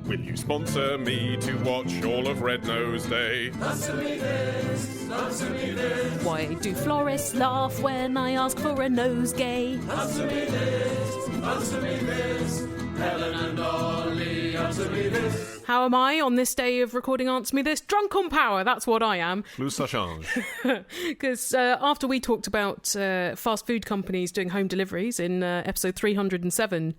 Will you sponsor me to watch all of Red Nose Day? Answer me this, answer me this. Why do florists laugh when I ask for a nosegay? Answer me this. Helen and Ollie, answer me this. How am I on this day of recording Answer Me This? Drunk on power, that's what I am. Plus ça change. Because after we talked about fast food companies doing home deliveries in episode 307,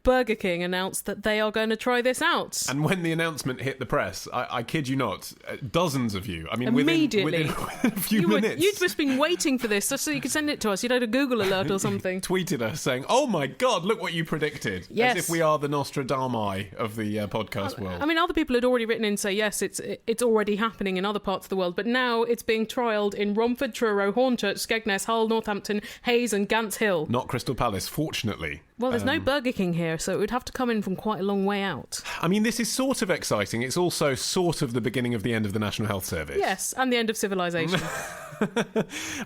Burger King announced that they are going to try this out. And when the announcement hit the press, I kid you not, dozens of you, I mean, immediately, within a few minutes. You'd just been waiting for this just so you could send it to us. You'd had a Google alert or something. Tweeted us saying, oh my God, look what you predicted. Yes. As if we are the Nostradamus of the podcast world. I mean, other people had already written in and say, yes, it's already happening in other parts of the world, but now it's being trialled in Romford, Truro, Hornchurch, Skegness, Hull, Northampton, Hayes and Gants Hill. Not Crystal Palace, fortunately. Well, there's no Burger King here, so it would have to come in from quite a long way out. I mean, this is sort of exciting. It's also sort of the beginning of the end of the National Health Service. Yes, and the end of civilization.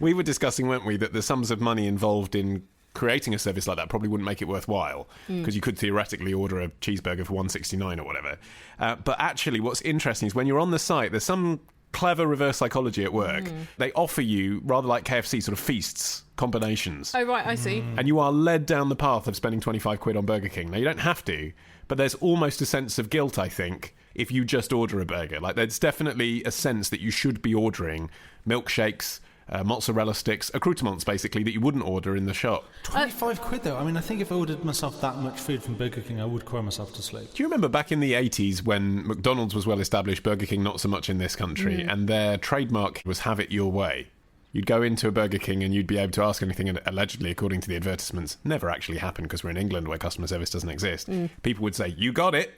We were discussing, weren't we, that the sums of money involved in creating a service like that probably wouldn't make it worthwhile, because you could theoretically order a cheeseburger for $1.69 or whatever. But actually, what's interesting is when you're on the site, there's some clever reverse psychology at work. They offer you, rather like KFC, sort of feasts, combinations. Oh, right, I see. And you are led down the path of spending 25 quid on Burger King. Now, you don't have to, but there's almost a sense of guilt, I think, if you just order a burger. Like, there's definitely a sense that you should be ordering milkshakes, mozzarella sticks, accoutrements, basically, that you wouldn't order in the shop. 25 quid, though. I mean, I think if I ordered myself that much food from Burger King, I would cry myself to sleep. Do you remember back in the 80s when McDonald's was well established, Burger King not so much in this country, and their trademark was have it your way? You'd go into a Burger King and you'd be able to ask anything, and allegedly, according to the advertisements, never actually happened because we're in England where customer service doesn't exist. People would say, you got it.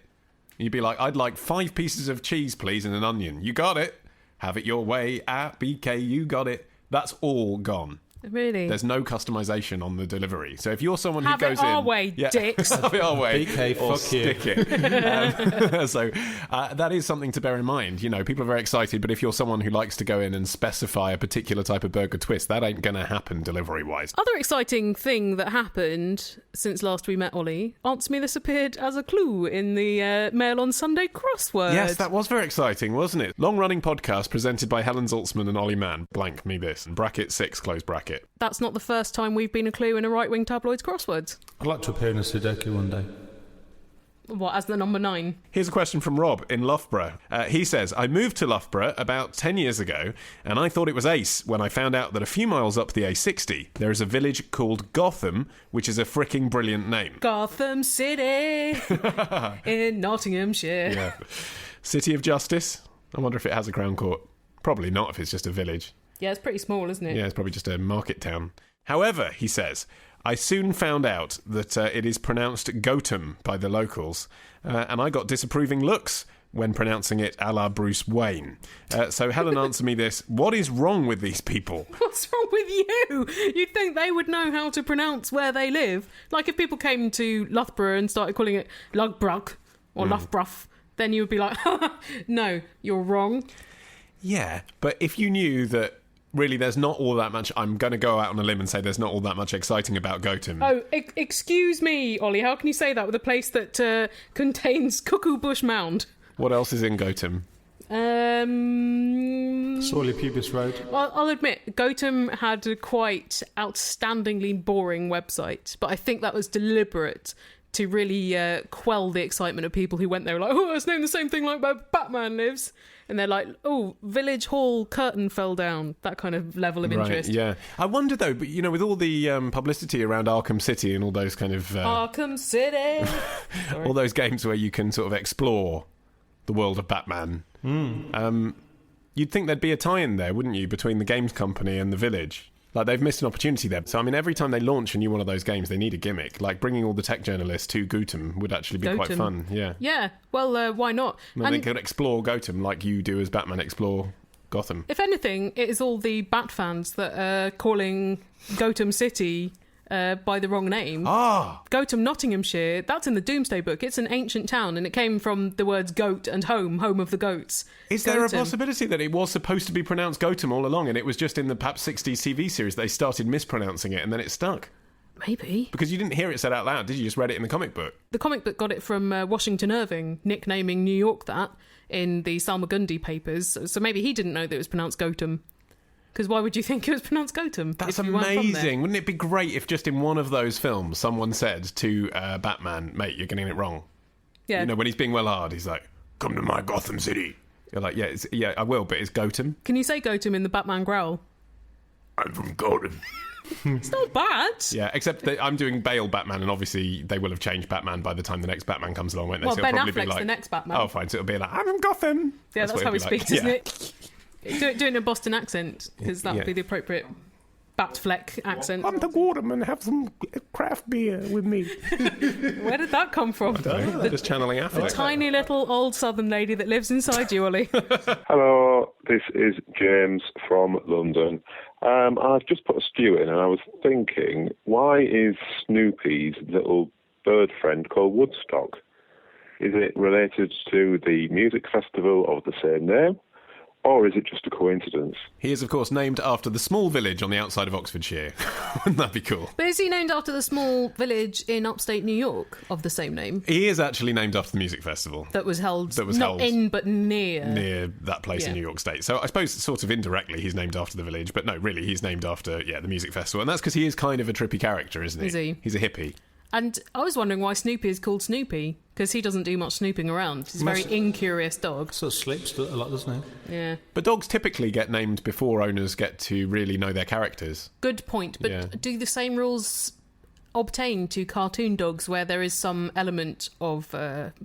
And you'd be like, I'd like 5 pieces of cheese, please, and an onion. You got it. Have it your way at BK, you got it. That's all gone. Really? There's no customization on the delivery. So if you're someone who have goes it our in... way, dicks. Have it our way. BK, or fuck stick you. it. So that is something to bear in mind. You know, people are very excited, but if you're someone who likes to go in and specify a particular type of burger twist, that ain't going to happen delivery-wise. Other exciting thing that happened since last we met, Ollie, Answer Me This appeared as a clue in the Mail on Sunday crossword. Yes, that was very exciting, wasn't it? Long-running podcast presented by Helen Zaltzman and Ollie Mann. Blank me this. Bracket 6, close bracket. That's not the first time we've been a clue in a right-wing tabloid's crosswords. I'd like to appear in a Sudoku one day. What, as the number 9? Here's a question from Rob in Loughborough. He says, I moved to Loughborough about 10 years ago, and I thought it was ace when I found out that a few miles up the A60, there is a village called Gotham, which is a fricking brilliant name. Gotham City in Nottinghamshire. Yeah. City of Justice? I wonder if it has a Crown Court. Probably not if it's just a village. Yeah, it's pretty small, isn't it? Yeah, it's probably just a market town. However, he says, I soon found out that it is pronounced Gotham by the locals, and I got disapproving looks when pronouncing it a la Bruce Wayne. So Helen, answer me this. What is wrong with these people? What's wrong with you? You'd think they would know how to pronounce where they live. Like if people came to Loughborough and started calling it Loughborough or Loughborough, then you would be like, no, you're wrong. Yeah, but if you knew that really there's not all that much, I'm going to go out on a limb and say there's not all that much exciting about Gotham. Oh, excuse me, Ollie, how can you say that with a place that contains Cuckoo Bush Mound? What else is in Gotham? Sorley Pubis Road. Well, I'll admit, Gotham had a quite outstandingly boring website, but I think that was deliberate to really quell the excitement of people who went there like, oh, it's named the same thing like where Batman lives. And they're like, oh, Village Hall curtain fell down. That kind of level of interest. Right, yeah. I wonder, though, but, you know, with all the publicity around Arkham City and all those kind of... Arkham City! all those games where you can sort of explore the world of Batman. You'd think there'd be a tie-in there, wouldn't you, between the games company and the village? Like, they've missed an opportunity there. So, I mean, every time they launch a new one of those games, they need a gimmick. Like, bringing all the tech journalists to Gotham would actually be quite fun. Yeah. Yeah. Well, why not? And they could explore Gotham like you do as Batman explore Gotham. If anything, it is all the Bat fans that are calling Gotham City by the wrong name. Gotham, Nottinghamshire, that's in the Doomsday Book. It's an ancient town, and it came from the words goat and home of the goats. Is there a possibility that it was supposed to be pronounced Gotham all along, and it was just in the perhaps 60s TV series they started mispronouncing it, and then it stuck? Maybe. Because you didn't hear it said out loud, did you? You just read it in the comic book. The comic book got it from Washington Irving, nicknaming New York that in the Salmagundi papers. So maybe he didn't know that it was pronounced Gotham. Because why would you think it was pronounced Gotham? That's if you weren't from there? amazing. Wouldn't it be great if just in one of those films someone said to Batman, mate, you're getting it wrong. Yeah. You know, when he's being well hard, he's like, come to my Gotham City. You're like, yeah, I will, but it's Gotham. Can you say Gotham in the Batman growl? I'm from Gotham. It's not bad. Yeah, except that I'm doing Bale Batman, and obviously they will have changed Batman by the time the next Batman comes along, won't they? Well, So Ben it'll probably Affleck's be like, the next Batman. Oh, fine. So it'll be like, I'm from Gotham. Yeah, that's how he speaks, isn't it? Do it in a Boston accent, because that would be the appropriate Batfleck accent. Come to Gotham and have some craft beer with me. Where did that come from? Just channeling The Affleck. tiny little old southern lady that lives inside you, Ollie. Hello, this is James from London. I've just put a stew in and I was thinking, why is Snoopy's little bird friend called Woodstock? Is it related to the music festival of the same name? Or is it just a coincidence? He is, of course, named after the small village on the outside of Oxfordshire. Wouldn't that be cool? But is he named after the small village in upstate New York of the same name? He is actually named after the music festival. That was held not held in, but near. Near that place in Yeah. New York State. So I suppose sort of indirectly he's named after the village, but no, really, he's named after, the music festival. And that's because he is kind of a trippy character, isn't he? Is he? He's a hippie. And I was wondering why Snoopy is called Snoopy, because he doesn't do much snooping around. He's a very incurious dog. Sort of sleeps a lot, doesn't he? Yeah. But dogs typically get named before owners get to really know their characters. Good point. But Yeah. do the same rules obtain to cartoon dogs where there is some element of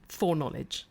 foreknowledge?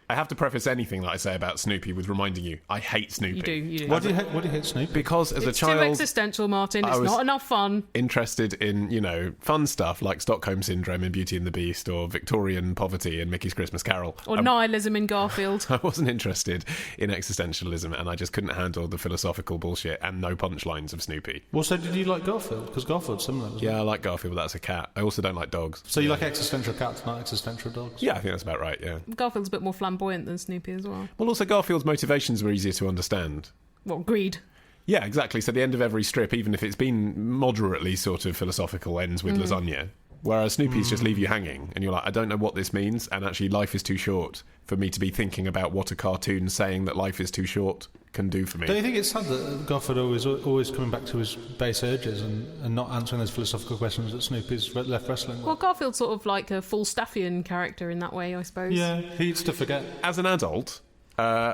I have to preface anything that I say about Snoopy with reminding you, I hate Snoopy. You do. Why do you hate Snoopy? Because as It's a too child, existential, Martin. I It's was- not enough fun. interested in, fun stuff like Stockholm Syndrome in Beauty and the Beast or Victorian poverty in Mickey's Christmas Carol. Or nihilism in Garfield. I wasn't interested in existentialism, and I just couldn't handle the philosophical bullshit and no punchlines of Snoopy. Well, so did you like Garfield? Because Garfield's similar, isn't it? Yeah, I like Garfield, but that's a cat. I also don't like dogs. So you like existential cats, not existential dogs? Yeah, I think that's about right, yeah. Garfield's a bit more flamboyant than Snoopy as well. Well, also Garfield's motivations were easier to understand. What, greed? Yeah, exactly. So the end of every strip, even if it's been moderately sort of philosophical, ends with lasagna. Whereas Snoopy's just leave you hanging, and you're like, I don't know what this means, and actually life is too short for me to be thinking about what a cartoon saying that life is too short can do for me. Don't you think it's sad that Garfield always coming back to his base urges and not answering those philosophical questions that Snoopy's left wrestling with? Well, Garfield's sort of like a Falstaffian character in that way, I suppose. Yeah, he needs to forget. As an adult,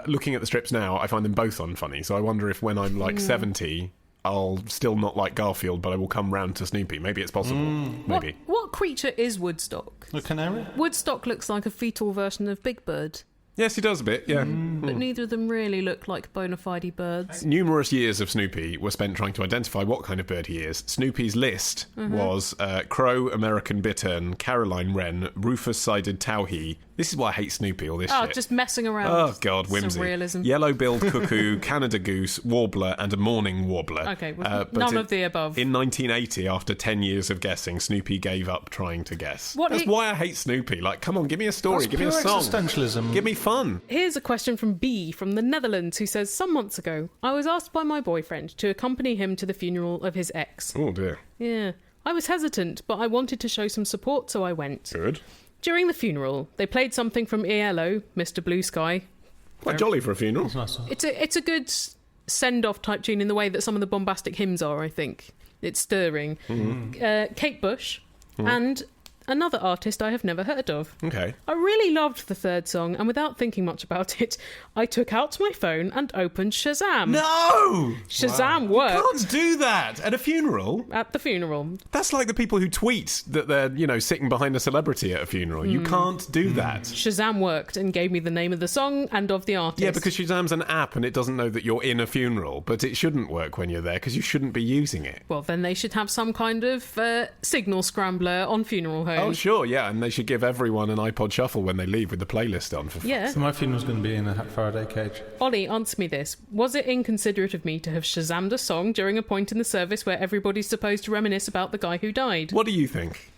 looking at the strips now, I find them both unfunny. So I wonder if when I'm like 70, I'll still not like Garfield, but I will come round to Snoopy. Maybe it's possible. Maybe. What creature is Woodstock? A canary? Woodstock looks like a fetal version of Big Bird, Yes, he does a bit, yeah. but neither of them really look like bona fide birds. Numerous years of Snoopy were spent trying to identify what kind of bird he is. Snoopy's list was crow, American bittern, Caroline wren, rufous-sided towhee. This is why I hate Snoopy, all this Oh, shit. just messing around. Oh, God, whimsy. Surrealism. Yellow-billed cuckoo, Canada goose, warbler, and a mourning warbler. Okay, well, but none of the above. In 1980, after 10 years of guessing, Snoopy gave up trying to guess. That's why I hate Snoopy. Like, come on, give me a story, give me a pure song. existentialism. Give me fun. Here's a question from B from the Netherlands who says, some months ago, I was asked by my boyfriend to accompany him to the funeral of his ex. Oh, dear. Yeah. I was hesitant, but I wanted to show some support, so I went. Good. During the funeral, they played something from ELO, Mr. Blue Sky. Quite jolly for a funeral. It's a good send-off type tune in the way that some of the bombastic hymns are, I think. It's stirring. Kate Bush and another artist I have never heard of. Okay. I really loved the third song, and without thinking much about it, I took out my phone and opened Shazam. No! Shazam worked Can't do that at a funeral. at the funeral. That's like the people who tweet that they're, sitting behind a celebrity at a funeral. You can't do that. Shazam worked and gave me the name of the song and of the artist. Yeah, because Shazam's an app and it doesn't know that you're in a funeral, but it shouldn't work when you're there because you shouldn't be using it. Well, then they should have some kind of signal scrambler on funeral homes. Oh, sure, yeah, and they should give everyone an iPod Shuffle when they leave with the playlist on. For Yeah. So my funeral's going to be in a Faraday cage. Ollie, answer me this. Was it inconsiderate of me to have Shazammed a song during a point in the service where everybody's supposed to reminisce about the guy who died? What do you think?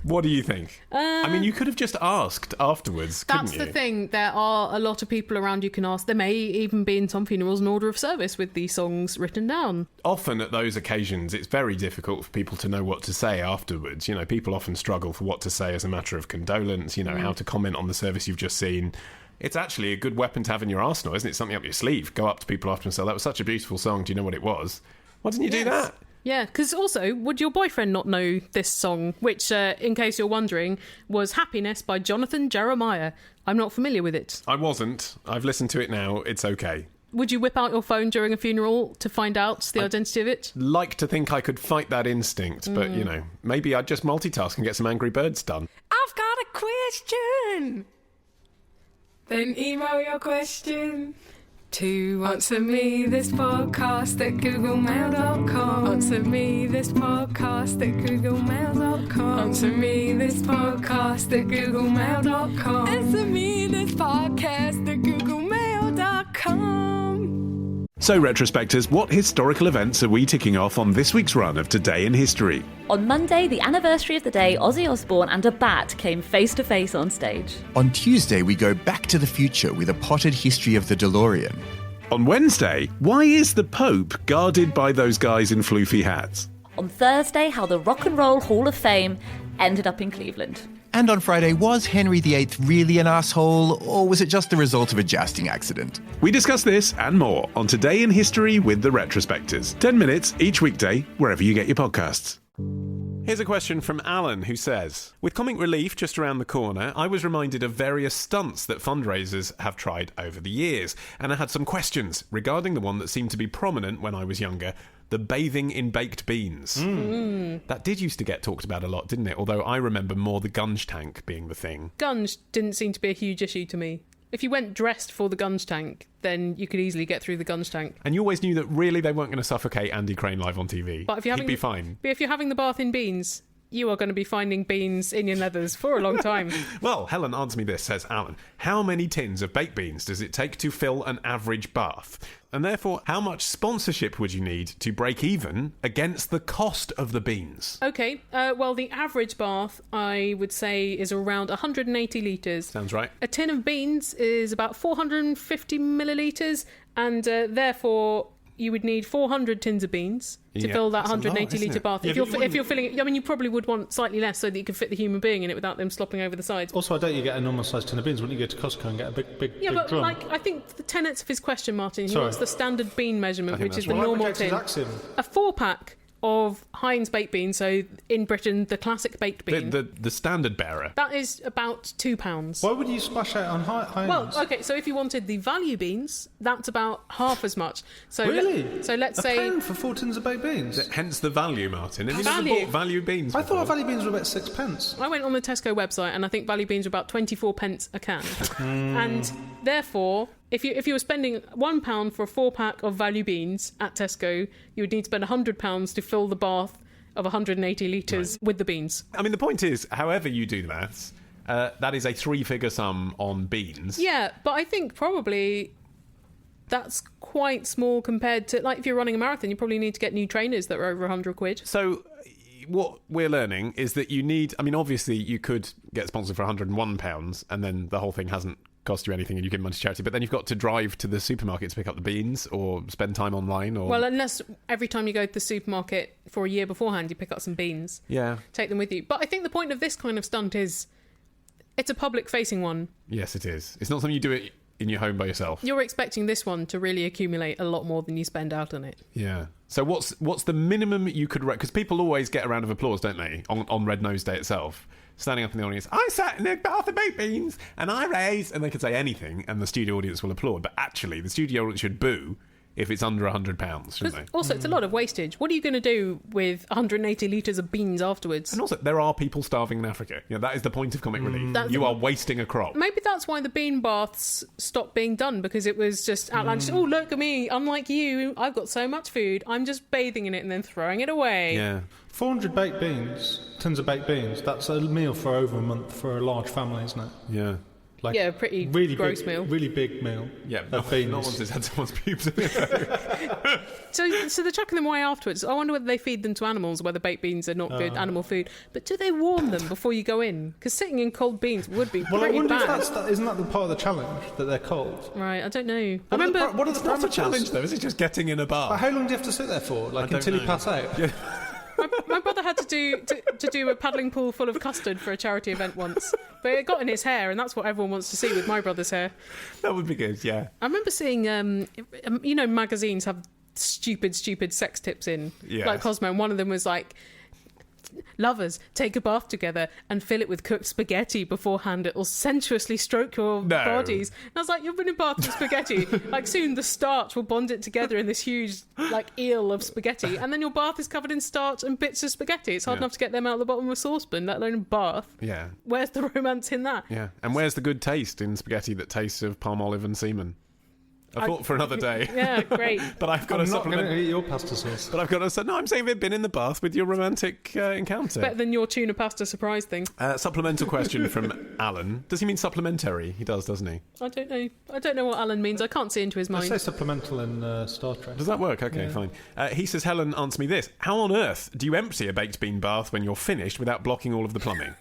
What do you think? I mean, you could have just asked afterwards, couldn't you? That's the thing. There are a lot of people around you can ask. There may even be in some funerals an order of service with these songs written down. Often at those occasions, it's very difficult for people to know what to say afterwards. You know, people often struggle for what to say as a matter of condolence, you know, how to comment on the service you've just seen. It's actually a good weapon to have in your arsenal, isn't it? Something up your sleeve. Go up to people after and say, that was such a beautiful song. Do you know what it was? Why didn't you do that? Yeah, because also, would your boyfriend not know this song, which, in case you're wondering, was Happiness by Jonathan Jeremiah? I'm not familiar with it. I wasn't. I've listened to it now. It's okay. Would you whip out your phone during a funeral to find out the identity of it? Like to think I could fight that instinct, but, you know, maybe I'd just multitask and get some Angry Birds done. I've got a question. Then email your question to answer me this podcast at googlemail.com. Answer me this podcast at googlemail.com. Answer me this podcast at googlemail.com. Answer me this podcast at googlemail.com. So, retrospectors, what historical events are we ticking off on this week's run of Today in History? On Monday, the anniversary of the day Ozzy Osbourne and a bat came face to face on stage. On Tuesday, we go back to the future with a potted history of the DeLorean. On Wednesday, why is the Pope guarded by those guys in floofy hats? On Thursday, how the Rock and Roll Hall of Fame ended up in Cleveland. And on Friday, was Henry VIII really an asshole, or was it just the result of a jousting accident? We discuss this and more on Today in History with the Retrospectors. 10 minutes each weekday, wherever you get your podcasts. Here's a question from Alan, who says, with Comic Relief just around the corner, I was reminded of various stunts that fundraisers have tried over the years, and I had some questions regarding the one that seemed to be prominent when I was younger, the bathing in baked beans. That did used to get talked about a lot, didn't it? Although I remember more the gunge tank being the thing. Gunge didn't seem to be a huge issue to me. If you went dressed for the gunge tank, then you could easily get through the gunge tank. And you always knew that really they weren't going to suffocate Andy Crane live on TV. But if you're He'd be fine. But if you're having the bath in beans, you are going to be finding beans in your leathers for a long time. Well, Helen, answer me this, says Alan. How many tins of baked beans does it take to fill an average bath? And therefore, how much sponsorship would you need to break even against the cost of the beans? Okay, well, the average bath, I would say, is around 180 litres. Sounds right. A tin of beans is about 450 millilitres, and therefore you would need 400 tins of beans to fill that 180 litre bath. Yeah, if you're filling it, I mean, you probably would want slightly less so that you could fit the human being in it without them slopping over the sides. Also, I doubt you get a normal sized tin of beans. Wouldn't you go to Costco and get a big Yeah, but drum? like, I think the tenets of his question, Martin, he wants the standard bean measurement, which is the Why normal reject his tin. axiom? A 4-pack of Heinz baked beans, so in Britain, the classic baked bean. The standard bearer. That is about £2. Why would you splash out on Heinz? Well, okay, so if you wanted the value beans, that's about half as much. So Really? So let's a say pound for 4 tins of baked beans? Hence the value, Martin. Have you Value. never bought value beans I before? thought value beans were about 6p. I went on the Tesco website and I think value beans are about 24 pence a can. And therefore, if you were spending £1 for a 4-pack of value beans at Tesco, you would need to spend £100 to fill the bath of 180 litres with the beans. I mean, the point is, however you do the maths, that is a 3-figure sum on beans. Yeah, but I think probably that's quite small compared to, like, if you're running a marathon, you probably need to get new trainers that are over £100. So what we're learning is that you need, I mean, obviously you could get sponsored for £101 and then the whole thing hasn't cost you anything and you give money to charity, but then you've got to drive to the supermarket to pick up the beans or spend time online or... Well, unless every time you go to the supermarket for a year beforehand, you pick up some beans. Yeah. Take them with you. But I think the point of this kind of stunt is it's a public-facing one. Yes, it is. It's not something you do it in your home by yourself. You're expecting this one to really accumulate a lot more than you spend out on it. Yeah. So what's the minimum you could... Because people always get a round of applause, don't they, on Red Nose Day itself. Standing up in the audience, I sat in a bath of baked beans and I raised... And they could say anything and the studio audience will applaud. But actually, the studio audience should boo if it's under £100, shouldn't they? Also, it's a lot of wastage. What are you going to do with 180 litres of beans afterwards? And also, there are people starving in Africa. You know, that is the point of Comic Relief. You are wasting a crop. Maybe that's why the bean baths stopped being done, because it was just outlandish. Oh, look at me. Unlike you, I've got so much food. I'm just bathing in it and then throwing it away. Yeah. 400 baked beans, tins of baked beans, that's a meal for over a month for a large family, isn't it? Yeah. Like, Yeah, a pretty really gross big, meal. Really big meal. Yeah, of beans. not once it's had someone's pubes. So they're chucking them away afterwards. I wonder whether they feed them to animals, whether baked beans are not good animal food. But do they warm them before you go in? Because sitting in cold beans would be Well, I pretty wonder if bad. isn't that the part of the challenge, that they're cold? Right, I don't know. What are the parameters? What's the challenge, though? Is it just getting in a bar? But how long do you have to sit there for? Like, don't until you know. pass out? Yeah. My brother had to do a paddling pool full of custard for a charity event once, but it got in his hair, and that's what everyone wants to see with my brother's hair. That would be good, yeah. I remember seeing, magazines have stupid sex tips in, Yes. like Cosmo, and one of them was like, lovers, take a bath together and fill it with cooked spaghetti beforehand. It'll sensuously stroke your bodies. And I was like, you've been in bath with spaghetti. Like, soon the starch will bond it together in this huge, like, eel of spaghetti. And then your bath is covered in starch and bits of spaghetti. It's hard enough to get them out of the bottom of a saucepan, let alone a bath. Yeah. Where's the romance in that? Yeah. And where's the good taste in spaghetti that tastes of palm olive and semen? A thought for another day. Yeah, great. But I've got I'm to not going supplement. to eat your pasta sauce. But I've got to say, no, I'm saying they've been in the bath with your romantic encounter. Better than your tuna pasta surprise thing. Supplemental question from Alan. Does he mean supplementary? He does, doesn't he? I don't know. I don't know what Alan means. I can't see into his I mind. say supplemental in Star Trek. Does that work? Okay, fine. He says, Helen, answer me this. How on earth do you empty a baked bean bath when you're finished without blocking all of the plumbing?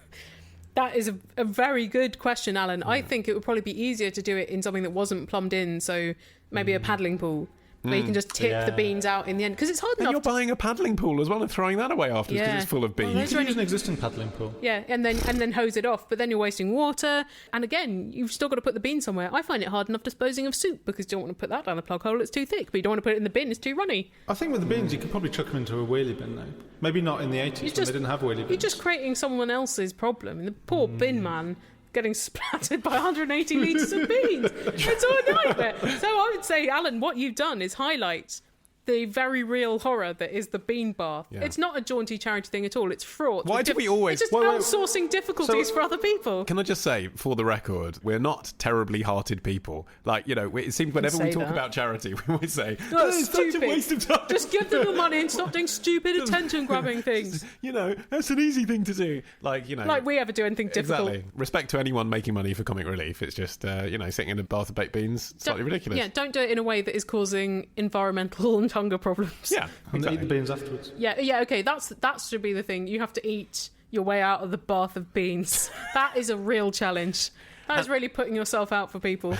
That is a very good question, Alan. I think it would probably be easier to do it in something that wasn't plumbed in, so maybe a paddling pool, where you can just tip the beans out in the end. Because it's hard And enough you're buying a paddling pool as well and throwing that away afterwards because Yeah. it's full of beans. Well, You can use an existing paddling pool. Yeah, and then hose it off, but then you're wasting water. And again, you've still got to put the bean somewhere. I find it hard enough disposing of soup because you don't want to put that down the plug hole, it's too thick. But you don't want to put it in the bin, it's too runny. I think with the beans, you could probably chuck them into a wheelie bin, though. Maybe not in the 80s when they didn't have wheelie bins. You're just creating someone else's problem. And the poor bin man getting splattered by 180 litres of beans. It's a nightmare. So I would say, Alan, what you've done is highlight the very real horror that is the bean bath. Yeah. It's not a jaunty charity thing at all. It's fraught. Why with do we always- It's just outsourcing difficulties for other people. Can I just say, for the record, we're not terribly hearted people. Like, it seems whenever we say talk that. about charity, we always say, Oh, it's such a stupid. waste of time. Just give them your money and stop doing stupid attention-grabbing things. That's an easy thing to do. Like we ever do anything difficult. Exactly. Respect to anyone making money for comic relief. It's just, sitting in a bath of baked beans, slightly ridiculous. Yeah, don't do it in a way that is causing environmental and hunger problems. Yeah, And exactly. eat the beans afterwards. Yeah, okay, that should be the thing. You have to eat your way out of the bath of beans. That is a real challenge. That is really putting yourself out for people.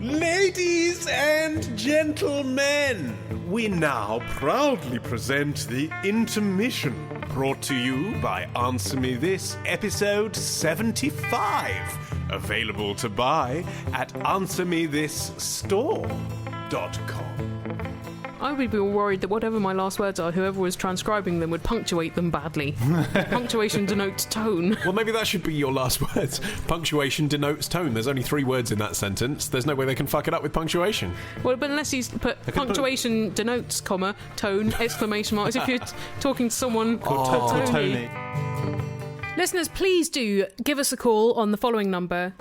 Ladies and gentlemen, we now proudly present the intermission brought to you by Answer Me This, episode 75, available to buy at answermethisstore.com. I would be worried that whatever my last words are, whoever was transcribing them would punctuate them badly. Punctuation denotes tone. Well, maybe that should be your last words. Punctuation denotes tone. There's only 3 words in that sentence. There's no way they can fuck it up with punctuation. Well, but unless you put punctuation denotes, comma, tone, exclamation mark, as if you're talking to someone called Tony. Listeners, please do give us a call on the following number.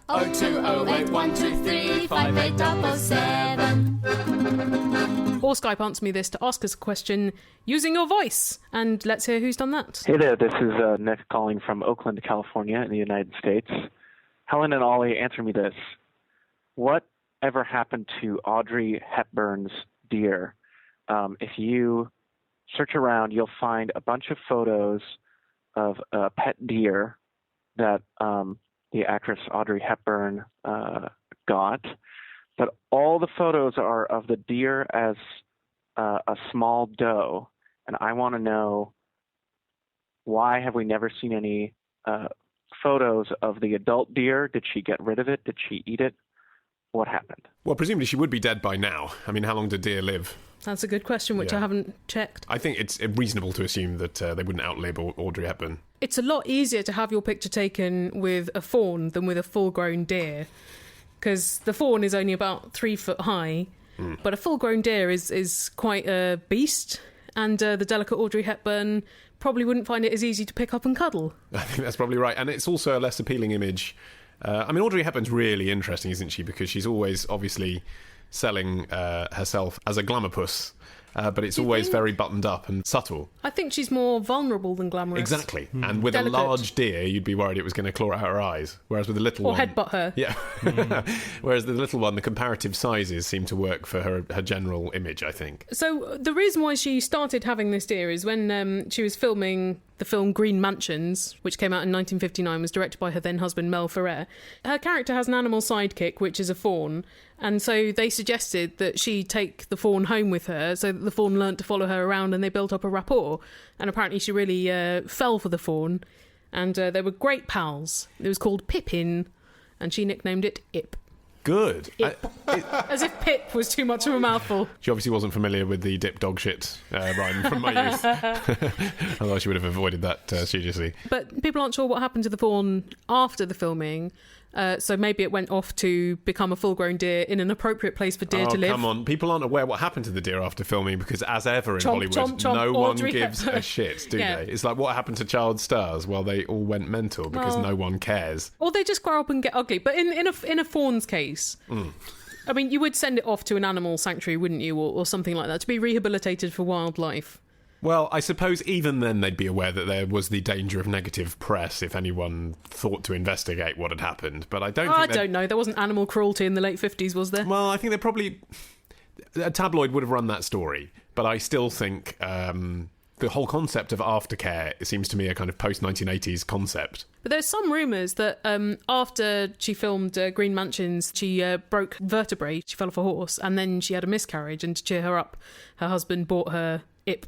02081235877. Or Skype Answer Me This to ask us a question using your voice. And let's hear who's done that. Hey there, this is Nick calling from Oakland, California in the United States. Helen and Ollie, answer me this. What ever happened to Audrey Hepburn's deer? If you search around, you'll find a bunch of photos of a pet deer that the actress Audrey Hepburn got. But all the photos are of the deer as a small doe. And I want to know, why have we never seen any photos of the adult deer? Did she get rid of it? Did she eat it? What happened? Well, presumably she would be dead by now. I mean, how long do deer live? That's a good question, which I haven't checked. I think it's reasonable to assume that they wouldn't outlive Audrey Hepburn. It's a lot easier to have your picture taken with a fawn than with a full-grown deer, because the fawn is only about 3 foot high, but a full-grown deer is quite a beast, and the delicate Audrey Hepburn probably wouldn't find it as easy to pick up and cuddle. I think that's probably right. And it's also a less appealing image. I mean, Audrey Hepburn's really interesting, isn't she? Because she's always obviously selling herself as a glamour puss. but it's always very buttoned up and subtle. I think she's more vulnerable than glamorous. Exactly. And with Delicate. a large deer, you'd be worried it was going to claw out her eyes. Whereas with a little one... Or headbutt her. Yeah. Whereas the little one, the comparative sizes seem to work for her general image, I think. So the reason why she started having this deer is when she was filming the film Green Mansions, which came out in 1959, was directed by her then husband Mel Ferrer. Her character has an animal sidekick, which is a fawn, and so they suggested that she take the fawn home with her so that the fawn learnt to follow her around, and they built up a rapport. And apparently she really fell for the fawn, and they were great pals. It was called Pippin, and she nicknamed it Ip. Good. As if Pip was too much of a mouthful. She obviously wasn't familiar with the dip dog shit rhyme from my youth. Otherwise she would have avoided that studiously. But people aren't sure what happened to the fawn after the filming. So maybe it went off to become a full-grown deer in an appropriate place for deer to live. Come on. People aren't aware what happened to the deer after filming because, as ever in Hollywood, chomp, no Audrey one gives Hepburn. a shit, do Yeah. they? It's like what happened to child stars? Well, they all went mental because no one cares. Or they just grow up and get ugly. But in a fawn's case, I mean, you would send it off to an animal sanctuary, wouldn't you, or something like that, to be rehabilitated for wildlife. Well, I suppose even then they'd be aware that there was the danger of negative press if anyone thought to investigate what had happened. But I don't know. There wasn't animal cruelty in the late 50s, was there? Well, I think a tabloid would have run that story. But I still think the whole concept of aftercare seems to me a kind of post-1980s concept. But there's some rumours that after she filmed Green Mansions, she broke vertebrae, she fell off a horse, and then she had a miscarriage, and to cheer her up, her husband bought her Ip.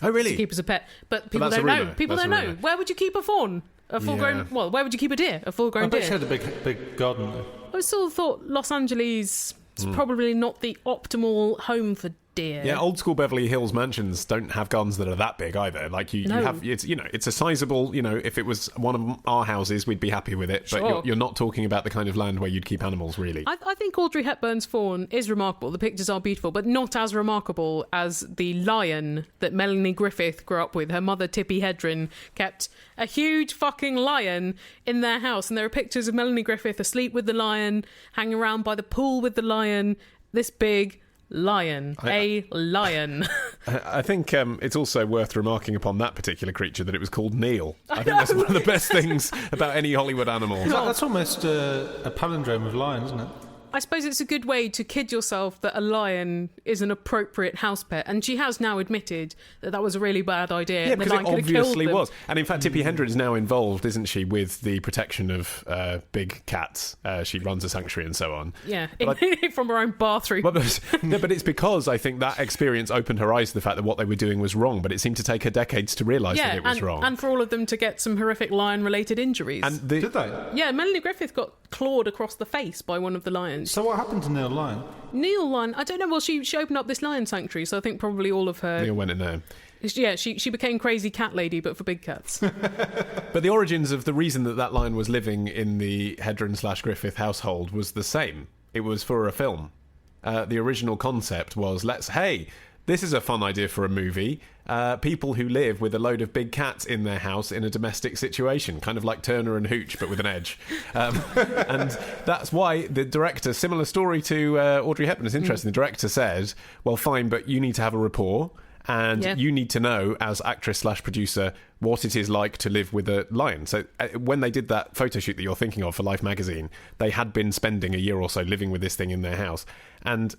Oh, really? To keep as a pet. But people don't know. People don't know. Where would you keep a fawn? A full-grown... Yeah. Well, where would you keep a deer? A full-grown deer? I bet she had a big garden, though. I sort of thought Los Angeles is probably not the optimal home for deer. Yeah, old school Beverly Hills mansions don't have gardens that are that big either. Like you have, it's a sizable. If it was one of our houses, we'd be happy with it. Sure. But you're not talking about the kind of land where you'd keep animals, really. I think Audrey Hepburn's fawn is remarkable. The pictures are beautiful, but not as remarkable as the lion that Melanie Griffith grew up with. Her mother, Tippi Hedren, kept a huge fucking lion in their house, and there are pictures of Melanie Griffith asleep with the lion, hanging around by the pool with the lion. This big lion. A lion. I think it's also worth remarking upon that particular creature that it was called Neil. I think that's one of the best things about any Hollywood animal. That's almost a palindrome of lion, isn't it? I suppose it's a good way to kid yourself that a lion is an appropriate house pet, and she has now admitted that that was a really bad idea. Yeah, and the because it lion could have killed obviously them. was. And in fact, Tippi Hedren is now involved, isn't she, with the protection of big cats. She runs a sanctuary and so on. Yeah, But from her own bathroom. but it's because I think that experience opened her eyes to the fact that what they were doing was wrong, but it seemed to take her decades to realise that it was wrong. And for all of them to get some horrific lion-related injuries. And Did they? Yeah, Melanie Griffith got clawed across the face by one of the lions. So what happened to Neil Lion? Neil Lion, I don't know, well, she opened up this lion sanctuary, so I think probably all of her... Neil went in there. Yeah, she became crazy cat lady, but for big cats. But the origins of the reason that lion was living in the Hedren/Griffith household was the same. It was for a film. The original concept was, this is a fun idea for a movie. People who live with a load of big cats in their house in a domestic situation, kind of like Turner and Hooch, but with an edge. And that's why the director, similar story to Audrey Hepburn, is interesting. The director said, well, fine, but you need to have a rapport. And you need to know, as actress/producer, what it is like to live with a lion. So when they did that photo shoot that you're thinking of for Life magazine, they had been spending a year or so living with this thing in their house. And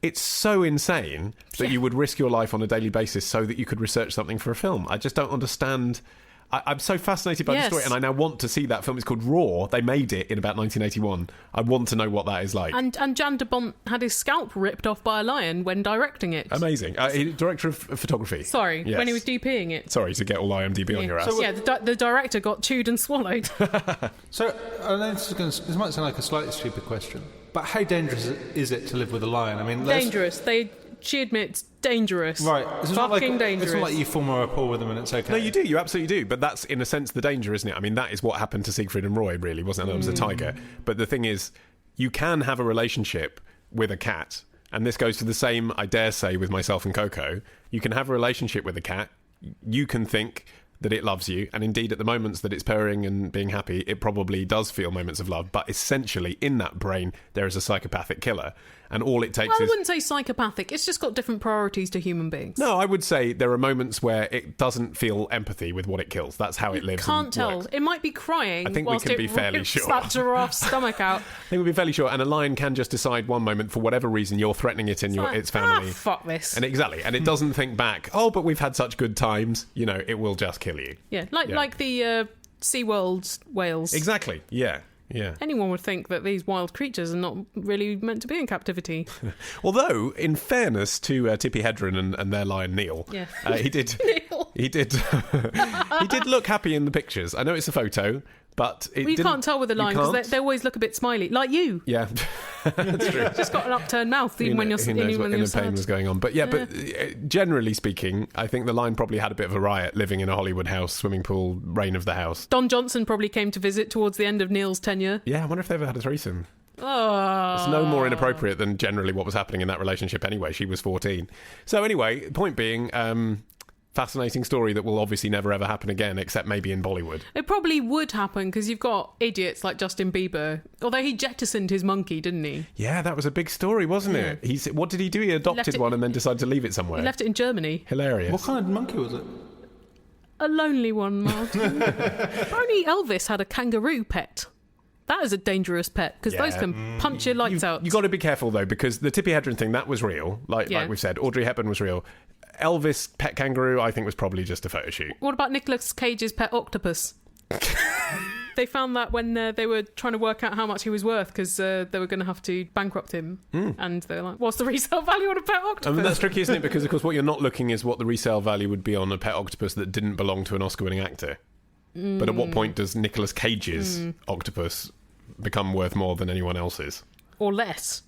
it's so insane that you would risk your life on a daily basis so that you could research something for a film. I just don't understand. I'm so fascinated by the story, and I now want to see that film. It's called Raw. They made it in about 1981. I want to know what that is like. And Jan de Bont had his scalp ripped off by a lion when directing it. Amazing. Director of photography. Sorry, Yes. when he was DPing it. Sorry to get all IMDb on your ass. So, the director got chewed and swallowed. So I know this might sound like a slightly stupid question, but how dangerous is it to live with a lion? I mean, dangerous. She admits dangerous. Right. It's fucking dangerous. It's not like you form a rapport with them and it's okay. No, you do. You absolutely do. But that's, in a sense, the danger, isn't it? I mean, that is what happened to Siegfried and Roy, really, wasn't it? That was a tiger. But the thing is, you can have a relationship with a cat, and this goes to the same, I dare say, with myself and Coco. You can have a relationship with a cat. You can think that it loves you, and indeed at the moments that it's purring and being happy, it probably does feel moments of love, but essentially in that brain there is a psychopathic killer. And all it takes Well, I is... wouldn't say psychopathic. It's just got different priorities to human beings. No, I would say there are moments where it doesn't feel empathy with what it kills. That's how it lives. Can't tell. Works. It might be crying. I think we whilst can be it fairly rips sure. that giraffe's stomach out. I think we'd be fairly sure. And a lion can just decide one moment, for whatever reason, you're threatening it in its family. Fuck this. And exactly. And it doesn't think back, oh, but we've had such good times. You know, it will just kill you. Yeah, like the SeaWorld whales. Exactly. Yeah. Yeah. Anyone would think that these wild creatures are not really meant to be in captivity. Although, in fairness to Tippi Hedren and their lion Neil, Yeah. He did Neil. he did he did look happy in the pictures. I know it's a photo, but it You can't tell with the lion because they always look a bit smiley, like you. Yeah, that's true. Just got an upturned mouth even when you're Who knows what inner sad. pain was going on. But but generally speaking, I think the lion probably had a bit of a riot living in a Hollywood house, swimming pool, reign of the house. Don Johnson probably came to visit towards the end of Neil's tenure. Yeah, I wonder if they ever had a threesome. Oh. It's no more inappropriate than generally what was happening in that relationship anyway. She was 14. So anyway, point being... fascinating story that will obviously never ever happen again, except maybe in Bollywood. It probably would happen because you've got idiots like Justin Bieber. Although he jettisoned his monkey, didn't he? Yeah, that was a big story, wasn't it? What did he do? He adopted one and then decided to leave it somewhere. He left it in Germany. Hilarious. What kind of monkey was it? A lonely one, Martin. Only Elvis had a kangaroo pet. That is a dangerous pet because those can punch your lights out. You've got to be careful though, because the Tippi Hedren thing, that was real. Like we've said, Audrey Hepburn was real. Elvis pet kangaroo, I think, was probably just a photo shoot. What about Nicolas Cage's pet octopus? They found that when they were trying to work out how much he was worth because they were going to have to bankrupt him. And they're like, what's the resale value on a pet octopus? I mean, that's tricky, isn't it? Because, of course, what you're not looking is what the resale value would be on a pet octopus that didn't belong to an Oscar-winning actor. But at what point does Nicolas Cage's octopus become worth more than anyone else's? Or less.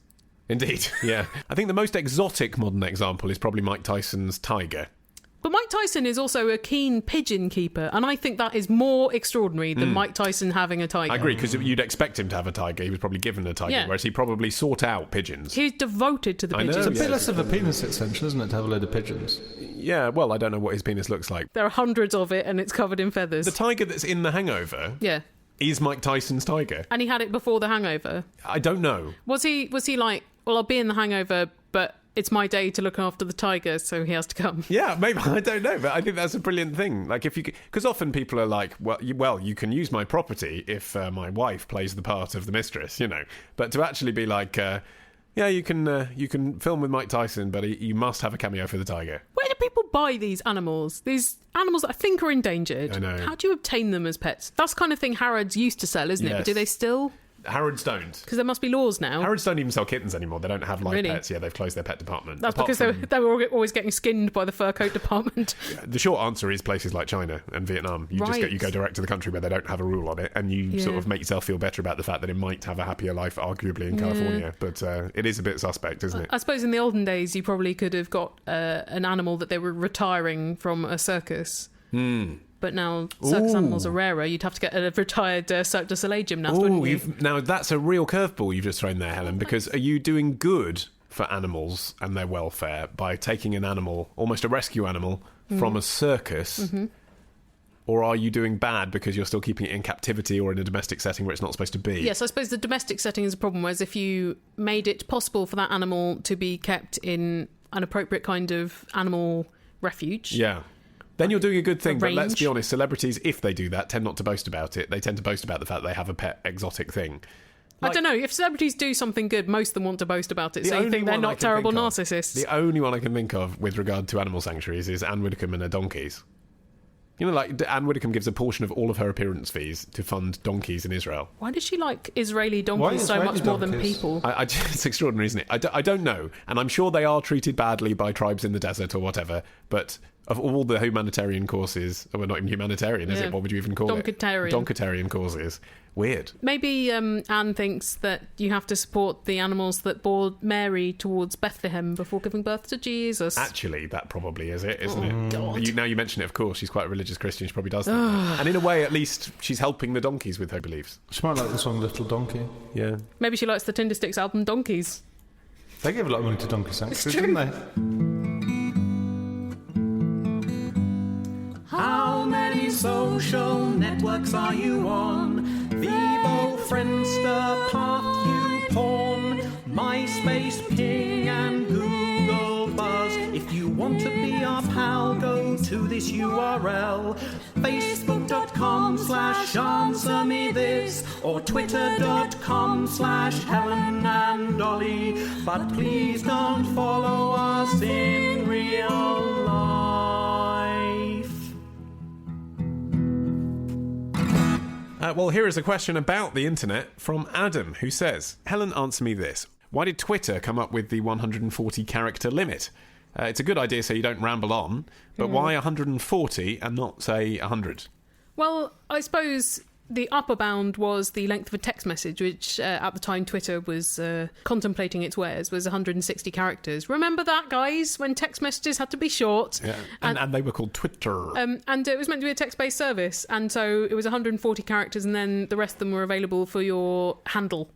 Indeed, yeah. I think the most exotic modern example is probably Mike Tyson's tiger. But Mike Tyson is also a keen pigeon keeper, and I think that is more extraordinary than Mike Tyson having a tiger. I agree, because you'd expect him to have a tiger. He was probably given a tiger, whereas he probably sought out pigeons. He's devoted to the pigeons. It's a bit less of a penis extension, isn't it, to have a load of pigeons? Yeah, well, I don't know what his penis looks like. There are hundreds of it, and it's covered in feathers. The tiger that's in The Hangover is Mike Tyson's tiger. And he had it before The Hangover. I don't know. Was he like, well, I'll be in The Hangover, but it's my day to look after the tiger, so he has to come. Yeah, maybe. I don't know, but I think that's a brilliant thing. Like, if you, because often people are like, well, you can use my property if my wife plays the part of the mistress, you know. But to actually be like, you can film with Mike Tyson, but you must have a cameo for the tiger. Where do people buy these animals? These animals that I think are endangered. I know. How do you obtain them as pets? That's the kind of thing Harrods used to sell, isn't it? But do they still? Harrods don't. Because there must be laws now. Harrods don't even sell kittens anymore. They don't have live Really? pets. Yeah, they've closed their pet department. That's because they were always getting skinned by the fur coat department. The short answer is places like China and Vietnam. You go direct to the country where they don't have a rule on it, and you sort of make yourself feel better about the fact that it might have a happier life, arguably, in California. But it is a bit suspect, isn't it? I suppose in the olden days you probably could have got an animal that they were retiring from a circus. But now circus animals are rarer. You'd have to get a retired Cirque du Soleil gymnast, wouldn't you? Now, that's a real curveball you've just thrown there, Helen, because are you doing good for animals and their welfare by taking an animal, almost a rescue animal, from a circus? Or are you doing bad because you're still keeping it in captivity or in a domestic setting where it's not supposed to be? Yes, I suppose the domestic setting is a problem, whereas if you made it possible for that animal to be kept in an appropriate kind of animal refuge... Yeah. Then you're doing a good thing, but let's range. be honest, celebrities, if they do that, tend not to boast about it. They tend to boast about the fact they have a pet exotic thing. I don't know. If celebrities do something good, most of them want to boast about it, so you think they're not terrible narcissists. The only one I can think of with regard to animal sanctuaries is Anne Widdecombe and her donkeys. You know, like Anne Widdecombe gives a portion of all of her appearance fees to fund donkeys in Israel. Why does she like Israeli donkeys so much more than people? It's extraordinary, isn't it? I don't know. And I'm sure they are treated badly by tribes in the desert or whatever, but... Of all the humanitarian causes, well, not even humanitarian, is it? What would you even call it? Donketarian causes. Weird. Maybe Anne thinks that you have to support the animals that bore Mary towards Bethlehem before giving birth to Jesus. Actually, that probably is it, isn't it? God. Now you mention it, of course, she's quite a religious Christian. She probably does think that. And in a way, at least, she's helping the donkeys with her beliefs. She might like the song Little Donkey. Yeah. Maybe she likes the Tindersticks album Donkeys. They give a lot of money to donkey sanctuaries, didn't they? How many social networks are you on? Vivo, Friendster, Path, YouPorn, MySpace, Want to be our pal? Go to this URL, facebook.com/answer me this, or twitter.com/Helen and Ollie. But please don't follow us in real life. Well, here is a question about the internet from Adam, who says, Helen, answer me this. Why did Twitter come up with the 140 character limit? It's a good idea so you don't ramble on, but why 140 and not, say, 100? Well, I suppose the upper bound was the length of a text message, which at the time Twitter was contemplating its wares, was 160 characters. Remember that, guys, when text messages had to be short? Yeah, and they were called Twitter. And it was meant to be a text-based service, and so it was 140 characters, and then the rest of them were available for your handle.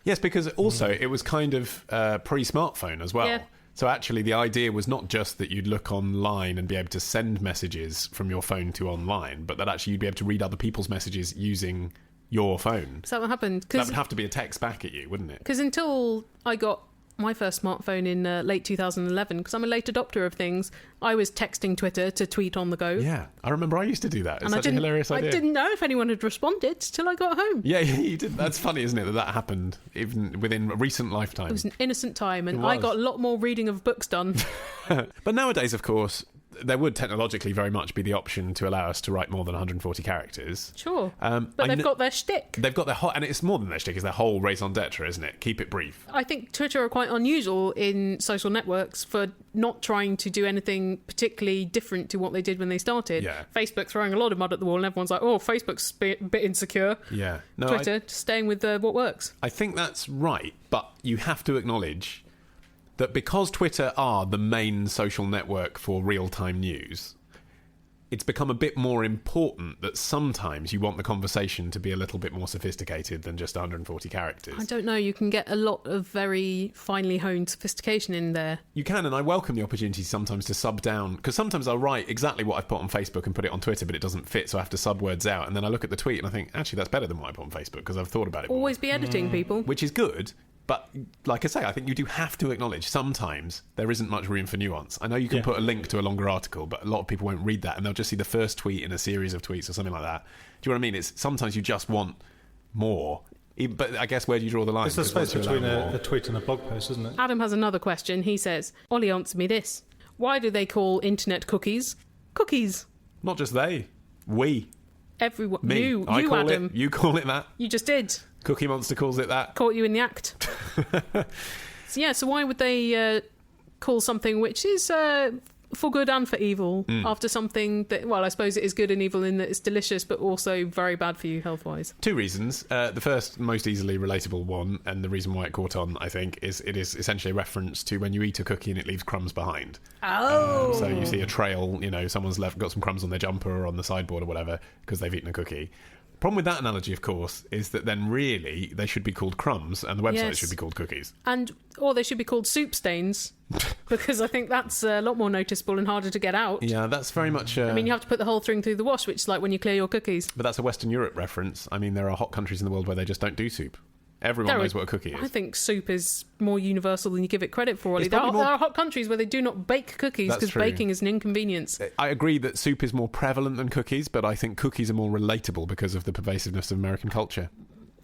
Yes, because also it was kind of pre-smartphone as well. Yeah. So actually the idea was not just that you'd look online and be able to send messages from your phone to online, but that actually you'd be able to read other people's messages using your phone. So that what happened? That would have to be a text back at you, wouldn't it? Because until I got my first smartphone in late 2011, because I'm a late adopter of things, I was texting Twitter to tweet on the go. Yeah, I remember I used to do that. It's such a hilarious idea. I didn't know if anyone had responded till I got home. Yeah, you did. That's funny, isn't it, that happened even within a recent lifetime. It was an innocent time, and I got a lot more reading of books done. But nowadays, of course, there would technologically very much be the option to allow us to write more than 140 characters. Sure. But they've got their shtick. They've got their whole... And it's more than their shtick, it's their whole raison d'etre, isn't it? Keep it brief. I think Twitter are quite unusual in social networks for not trying to do anything particularly different to what they did when they started. Yeah. Facebook throwing a lot of mud at the wall, and everyone's like, oh, Facebook's a bit insecure. Yeah. No, Twitter, just staying with what works. I think that's right, but you have to acknowledge that because Twitter are the main social network for real-time news, it's become a bit more important that sometimes you want the conversation to be a little bit more sophisticated than just 140 characters. I don't know, you can get a lot of very finely honed sophistication in there. You can, and I welcome the opportunity sometimes to sub down, because sometimes I'll write exactly what I've put on Facebook and put it on Twitter, but it doesn't fit, so I have to sub words out, and then I look at the tweet and I think, actually, that's better than what I put on Facebook, because I've thought about it Always more. be editing, people. Which is good. But like I say, I think you do have to acknowledge sometimes there isn't much room for nuance. I know you can put a link to a longer article, but a lot of people won't read that and they'll just see the first tweet in a series of tweets or something like that. Do you know what I mean? It's sometimes you just want more. But I guess where do you draw the line? It's the space between a tweet and a blog post, isn't it? Adam has another question. He says, Ollie, answer me this. Why do they call internet cookies cookies? Not just they. We. Everyone. Me. You, I call Adam. You call it that. You just did. Cookie Monster calls it that. Caught you in the act. So why would they call something which is for good and for evil after something that, well, I suppose it is good and evil in that it's delicious but also very bad for you health-wise? Two reasons. The first, most easily relatable one, and the reason why it caught on, I think, is it is essentially a reference to when you eat a cookie and it leaves crumbs behind. Oh! So you see a trail, someone's got some crumbs on their jumper or on the sideboard or whatever because they've eaten a cookie. Problem with that analogy, of course, is that then really they should be called crumbs and the website should be called cookies. Or they should be called soup stains, because I think that's a lot more noticeable and harder to get out. Yeah, that's very much... I mean, you have to put the whole thing through the wash, which is like when you clear your cookies. But that's a Western Europe reference. I mean, there are hot countries in the world where they just don't do soup. Everyone knows what a cookie is. I think soup is more universal than you give it credit for, Ollie. There are hot countries where they do not bake cookies because baking is an inconvenience. I agree that soup is more prevalent than cookies, but I think cookies are more relatable because of the pervasiveness of American culture.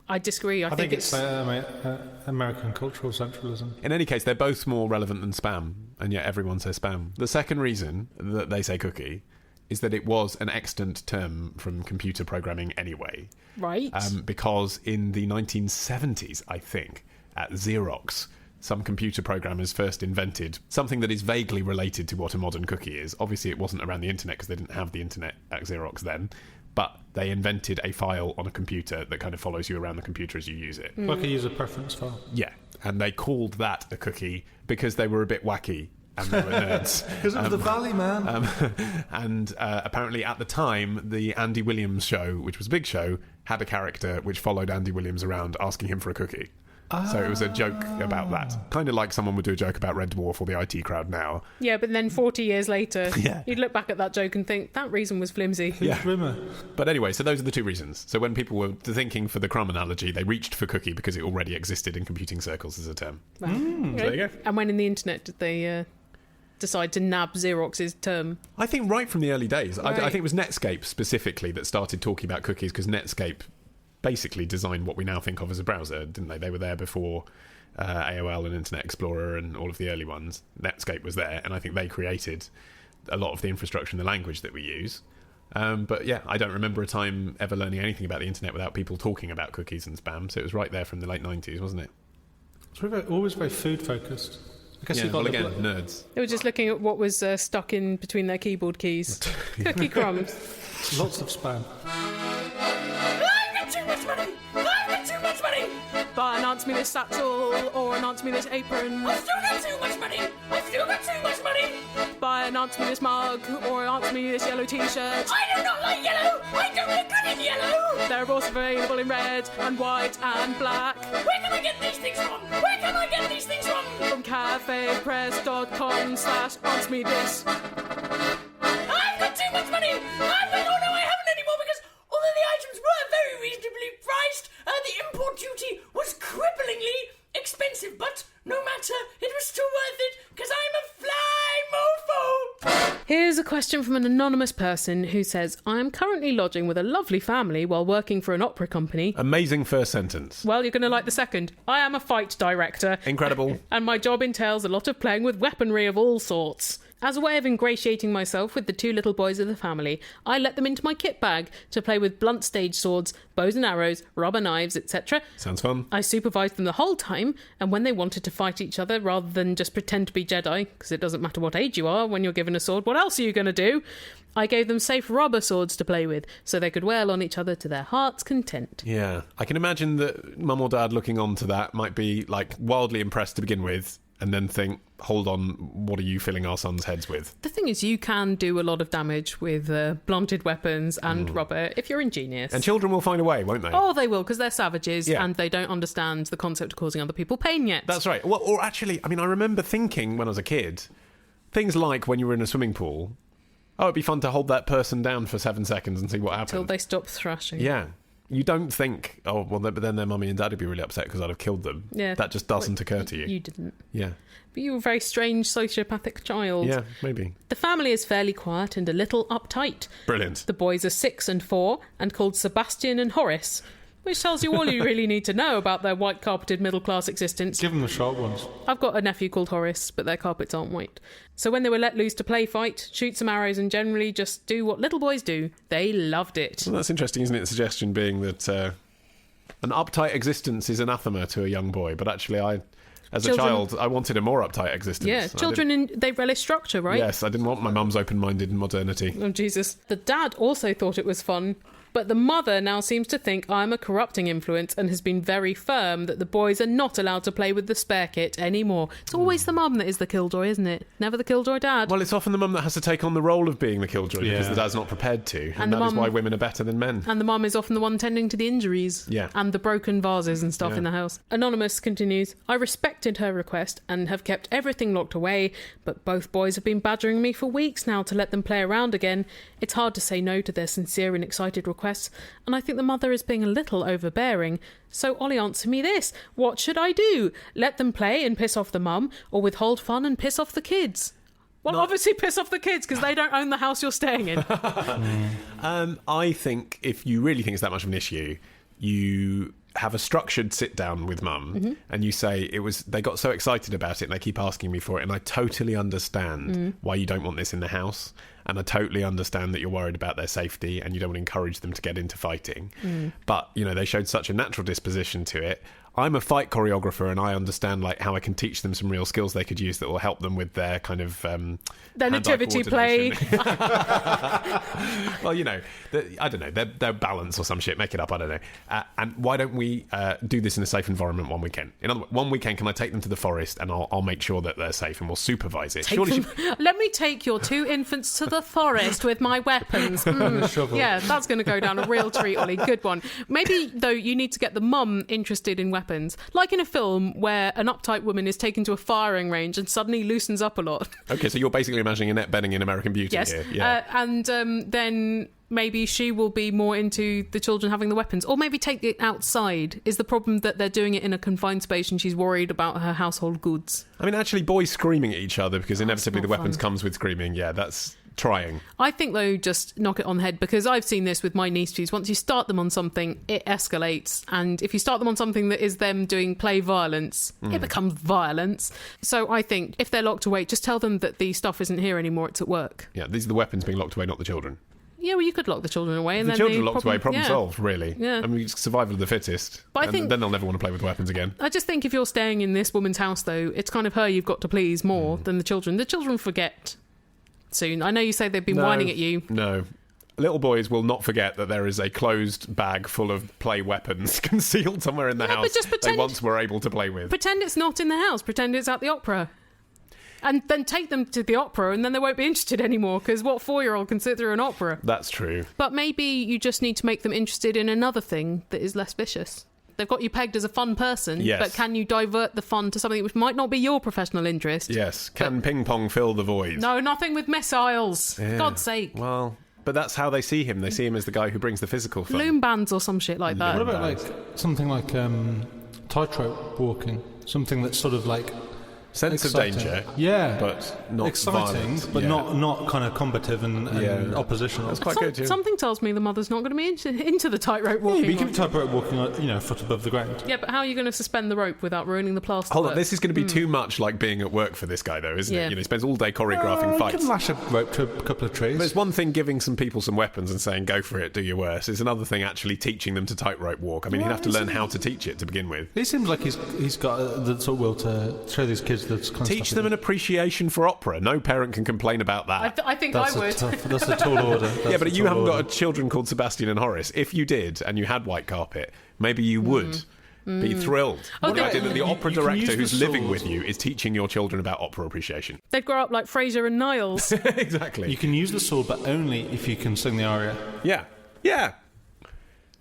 I disagree. I think it's American cultural centralism. In any case, they're both more relevant than spam, and yet everyone says spam. The second reason that they say cookie is that it was an extant term from computer programming anyway. Right. Because in the 1970s, I think, at Xerox, some computer programmers first invented something that is vaguely related to what a modern cookie is. Obviously, it wasn't around the internet because they didn't have the internet at Xerox then, but they invented a file on a computer that kind of follows you around the computer as you use it. Like a user preference file. Yeah, and they called that a cookie because they were a bit wacky. And they were nerds. Because it was the Valley, man. And apparently at the time, the Andy Williams show, which was a big show, had a character which followed Andy Williams around asking him for a cookie. So it was a joke about that. Kind of like someone would do a joke about Red Dwarf or the IT crowd now. Yeah, but then 40 years later, you'd look back at that joke and think, that reason was flimsy. Yeah. But anyway, so those are the two reasons. So when people were thinking for the crumb analogy, they reached for cookie because it already existed in computing circles as a term. Wow. So there you go. And when in the internet did they... decide to nab Xerox's term? I think right from the early days. Right. I think it was Netscape specifically that started talking about cookies, because Netscape basically designed what we now think of as a browser, didn't they? They were there before AOL and Internet Explorer and all of the early ones. Netscape was there, and I think they created a lot of the infrastructure and the language that we use. But yeah, I don't remember a time ever learning anything about the internet without people talking about cookies and spam. So it was right there from the late 90s, wasn't it? It's always very food focused. I guess Yeah, well, again, nerds. They were just looking at what was stuck in between their keyboard keys. Cookie crumbs. Lots of spam. I've got too much money! I've got too much money! Buy an Answer Me This satchel or an Answer Me This apron. I've still got too much money! I've still got too much money! Buy an Answer Me This mug or an Answer Me This yellow t-shirt. I do not like yellow! I don't look good in yellow! They're also available in red and white and black. Where can I get these things from? Where can I get these things from? From cafepress.com/answermethis. I've got too much money! Oh no, I haven't anymore, because although the items were very reasonably priced, the import duty was cripplingly expensive, but no matter, it was still worth it, because I'm a fly mofo! Here's a question from an anonymous person who says, I am currently lodging with a lovely family while working for an opera company. Amazing first sentence. Well, you're going to like the second. I am a fight director. Incredible. And my job entails a lot of playing with weaponry of all sorts. As a way of ingratiating myself with the two little boys of the family, I let them into my kit bag to play with blunt stage swords, bows and arrows, rubber knives, etc. Sounds fun. I supervised them the whole time, and when they wanted to fight each other rather than just pretend to be Jedi, because it doesn't matter what age you are when you're given a sword, what else are you going to do? I gave them safe rubber swords to play with, so they could wail on each other to their heart's content. Yeah. I can imagine that mum or dad looking on to that might be like wildly impressed to begin with, and then think, hold on, what are you filling our sons' heads with? The thing is, you can do a lot of damage with blunted weapons and rubber if you're ingenious. And children will find a way, won't they? Oh, they will, because they're savages, Yeah. and they don't understand the concept of causing other people pain yet. That's right. Well, or actually, I mean, I remember thinking when I was a kid, things like when you were in a swimming pool, it'd be fun to hold that person down for 7 seconds and see what happened. Until they stop thrashing. Yeah. You don't think, oh, well, but then their mummy and daddy would be really upset because I'd have killed them. Yeah. That just doesn't occur to you. You didn't. Yeah. But you were a very strange sociopathic child. Yeah, maybe. The family is fairly quiet and a little uptight. Brilliant. The boys are 6 and 4 and called Sebastian and Horace, which tells you all you really need to know about their white-carpeted middle-class existence. Give them the sharp ones. I've got a nephew called Horace, but their carpets aren't white. So when they were let loose to play fight, shoot some arrows and generally just do what little boys do, they loved it. Well, that's interesting, isn't it? The suggestion being that an uptight existence is anathema to a young boy, but actually as a child, I wanted a more uptight existence. Yeah, children, they relish structure, right? Yes, I didn't want my mum's open-minded modernity. Oh, Jesus. The dad also thought it was fun, but the mother now seems to think I'm a corrupting influence and has been very firm that the boys are not allowed to play with the spare kit anymore. It's always the mum that is the killjoy, isn't it? Never the killjoy dad. Well, it's often the mum that has to take on the role of being the killjoy because the dad's not prepared to. And that is why women are better than men. And the mum is often the one tending to the injuries. Yeah. And the broken vases and stuff in the house. Anonymous continues, I respected her request and have kept everything locked away, but both boys have been badgering me for weeks now to let them play around again. It's hard to say no to their sincere and excited requests, and I think the mother is being a little overbearing. So Ollie, answer me this. What should I do? Let them play and piss off the mum, or withhold fun and piss off the kids? Well, obviously piss off the kids, because they don't own the house you're staying in. I think if you really think it's that much of an issue, you have a structured sit down with mum and you say, they got so excited about it and they keep asking me for it, and I totally understand why you don't want this in the house, and I totally understand that you're worried about their safety and you don't want to encourage them to get into fighting. But, they showed such a natural disposition to it. I'm a fight choreographer and I understand how I can teach them some real skills they could use that will help them with their kind of their nativity play. Well, I don't know, their balance or some shit, make it up, I don't know. And why don't we do this in a safe environment one weekend? In other words, one weekend, can I take them to the forest and I'll make sure that they're safe and we'll supervise it? Let me take your 2 infants to the forest with my weapons. Yeah, that's going to go down a real treat, Ollie. Good one. Maybe, though, you need to get the mum interested in weapons. Like in a film where an uptight woman is taken to a firing range and suddenly loosens up a lot. Okay, so you're basically imagining Annette Bening in American Beauty here. And then maybe she will be more into the children having the weapons, or maybe take it outside. Is the problem that they're doing it in a confined space and she's worried about her household goods? I mean, actually, boys screaming at each other because inevitably the weapons comes with screaming. Yeah, that's trying. I think, though, just knock it on the head, because I've seen this with my nieces. Once you start them on something, it escalates. And if you start them on something that is them doing play violence, it becomes violence. So I think if they're locked away, just tell them that the stuff isn't here anymore, it's at work. Yeah, these are the weapons being locked away, not the children. Yeah, well, you could lock the children away. And the then children locked away, problem solved, really. Yeah. I mean, survival of the fittest. But I think then they'll never want to play with weapons again. I just think if you're staying in this woman's house, though, it's kind of her you've got to please more than the children. The children forget soon. I know you say they've been whining at you. No. Little boys will not forget that there is a closed bag full of play weapons concealed somewhere in the house but just pretend, they once were able to play with. Pretend it's not in the house. Pretend it's at the opera. And then take them to the opera, and then they won't be interested anymore, because what 4-year-old consider an opera? That's true. But maybe you just need to make them interested in another thing that is less vicious. They've got you pegged as a fun person, yes. But can you divert the fun to something which might not be your professional interest? Yes. Can ping pong fill the void? No, nothing with missiles. Yeah. God's sake. Well, but that's how they see him. They see him as the guy who brings the physical fun. Loom bands or some shit like that. What about like something like tightrope walking? Something that's sort of like sense exciting. Of danger, yeah, but not exciting, violent. but not kind of combative and oppositional. That's quite good. Yeah. Something tells me the mother's not going to be into the tightrope walking. Yeah, but you can tightrope walking, a foot above the ground. Yeah, but how are you going to suspend the rope without ruining the plaster? Hold on, this is going to be too much like being at work for this guy, though, isn't it? He spends all day choreographing fights. You can lash a rope to a couple of trees. There's one thing giving some people some weapons and saying, go for it, do your worst. It's another thing actually teaching them to tightrope walk. I mean, he'd have to learn how to teach it to begin with. He seems like he's got the sort of will to show these kids that kind of teach them an appreciation for opera. No parent can complain about that. I think I would. That's a tall order. Yeah, but you haven't got children called Sebastian and Horace. If you did, and you had white carpet, maybe you would be thrilled. The idea that the opera director who's living with you is teaching your children about opera appreciation. They'd grow up like Fraser and Niles. Exactly. You can use the sword, but only if you can sing the aria. Yeah.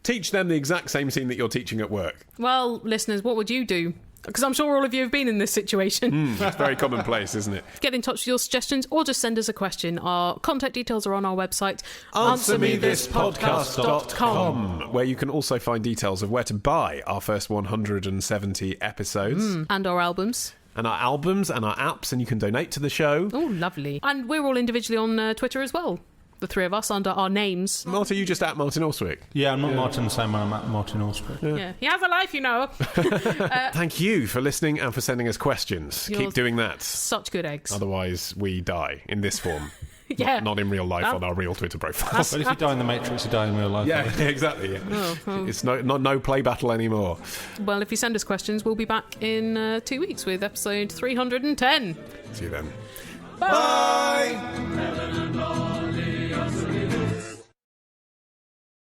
Teach them the exact same scene that you're teaching at work. Well, listeners, what would you do? Because I'm sure all of you have been in this situation. That's very commonplace, isn't it? Get in touch with your suggestions or just send us a question. Our contact details are on our website, answermethispodcast.com, where you can also find details of where to buy our first 170 episodes. And our albums. And our albums and our apps, and you can donate to the show. Oh, lovely. And we're all individually on Twitter as well. The three of us under our names. Martin, you just at Martin Alswick? Yeah, I'm not Martin the same when I'm at Martin Alswick. Yeah, he has a life, you know. Thank you for listening and for sending us questions. Keep doing that. Such good eggs. Otherwise, we die in this form. Yeah. Not in real life on our real Twitter profile. But if you die in the Matrix, you die in real life. Yeah, exactly. Yeah. It's no play battle anymore. Well, if you send us questions, we'll be back in 2 weeks with episode 310. See you then. Bye.